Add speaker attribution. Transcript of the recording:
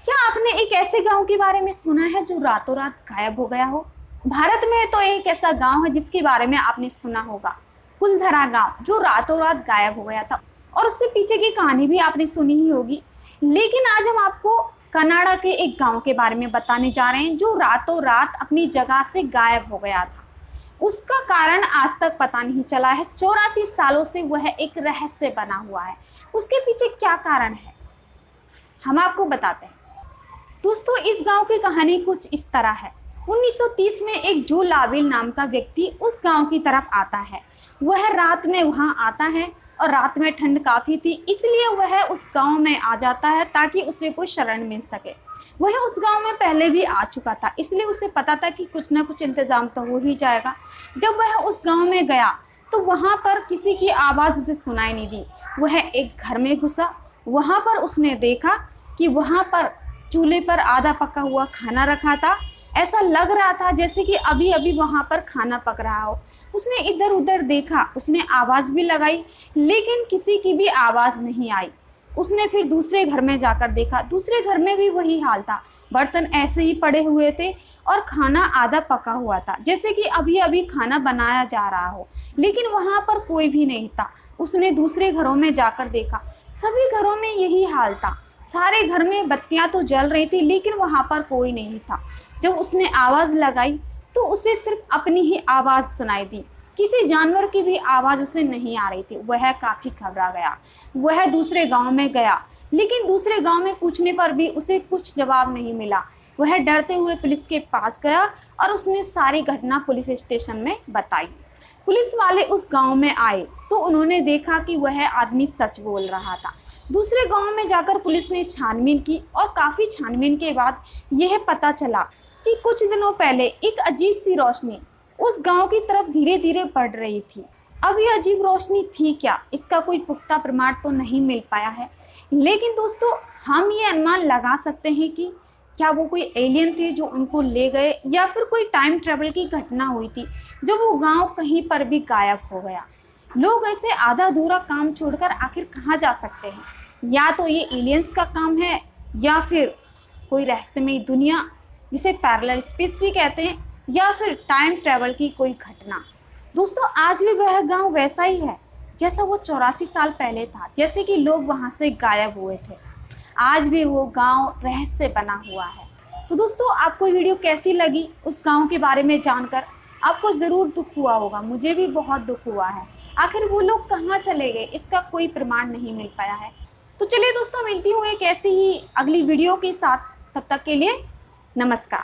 Speaker 1: क्या आपने एक ऐसे गांव के बारे में सुना है जो रातों रात गायब हो गया हो? भारत में तो एक ऐसा गांव है जिसके बारे में आपने सुना होगा, कुलधरा गांव, जो रातों रात गायब हो गया था। और उसके पीछे की कहानी भी आपने सुनी ही होगी। लेकिन आज हम आपको कनाडा के एक गांव के बारे में बताने जा रहे हैं जो रातों रात अपनी जगह से गायब हो गया था। उसका कारण आज तक पता नहीं चला है। 84 सालों से वह एक रहस्य बना हुआ है। उसके पीछे क्या कारण है, हम आपको बताते हैं। दोस्तों, इस गांव की कहानी कुछ इस तरह है। 1930 में एक जो लाविल नाम का व्यक्ति उस गांव की तरफ आता है। वह रात में वहां आता है और रात में ठंड काफ़ी थी, इसलिए वह उस गांव में आ जाता है ताकि उसे कोई शरण मिल सके। वह उस गांव में पहले भी आ चुका था, इसलिए उसे पता था कि कुछ ना कुछ इंतज़ाम तो हो ही जाएगा। जब वह उस गांव में गया तो वहां पर किसी की आवाज़ उसे सुनाई नहीं दी। वह एक घर में घुसा। वहां पर उसने देखा कि वहां पर चूल्हे पर आधा पका हुआ खाना रखा था। ऐसा लग रहा था जैसे कि अभी अभी वहां पर खाना पक रहा हो। उसने इधर उधर देखा, उसने आवाज़ भी लगाई, लेकिन किसी की भी आवाज़ नहीं आई। उसने फिर दूसरे घर में जाकर देखा, दूसरे घर में भी वही हाल था। बर्तन ऐसे ही पड़े हुए थे और खाना आधा पका हुआ था, जैसे कि अभी अभी खाना बनाया जा रहा हो, लेकिन वहां पर कोई भी नहीं था। उसने दूसरे घरों में जाकर देखा, सभी घरों में यही हाल था। सारे घर में बत्तियां तो जल रही थी, लेकिन वहां पर कोई नहीं था। जब उसने आवाज़ लगाई तो उसे सिर्फ अपनी ही आवाज़ सुनाई दी। किसी जानवर की भी आवाज़ उसे नहीं आ रही थी। वह काफ़ी घबरा गया। वह दूसरे गांव में गया, लेकिन दूसरे गांव में पूछने पर भी उसे कुछ जवाब नहीं मिला। वह डरते हुए पुलिस के पास गया और उसने सारी घटना पुलिस स्टेशन में बताई। पुलिस वाले उस गांव में आए तो उन्होंने देखा कि वह आदमी सच बोल रहा था। दूसरे गांव में जाकर पुलिस ने छानबीन की और काफ़ी छानबीन के बाद यह पता चला कि कुछ दिनों पहले एक अजीब सी रोशनी उस गांव की तरफ धीरे धीरे बढ़ रही थी। अब ये अजीब रोशनी थी क्या, इसका कोई पुख्ता प्रमाण तो नहीं मिल पाया है, लेकिन दोस्तों हम ये अनुमान लगा सकते हैं कि क्या वो कोई एलियन थे जो उनको ले गए, या फिर कोई टाइम ट्रेवल की घटना हुई थी जो वो गांव कहीं पर भी गायब हो गया। लोग ऐसे आधा अधूरा काम छोड़कर आखिर कहाँ जा सकते हैं? या तो ये एलियंस का काम है, या फिर कोई रहस्यमयी दुनिया जिसे पैरेलल स्पेस भी कहते हैं, या फिर टाइम ट्रैवल की कोई घटना। दोस्तों, आज भी वह गांव वैसा ही है जैसा वो 84 साल पहले था, जैसे कि लोग वहां से गायब हुए थे। आज भी वो गांव रहस्य बना हुआ है। तो दोस्तों, आपको वीडियो कैसी लगी उस गांव के बारे में जानकर? आपको ज़रूर दुख हुआ होगा, मुझे भी बहुत दुख हुआ है। आखिर वो लोग कहाँ चले गए, इसका कोई प्रमाण नहीं मिल पाया है। तो चलिए दोस्तों, मिलती हूँ एक ऐसी ही अगली वीडियो के साथ। तब तक के लिए नमस्कार।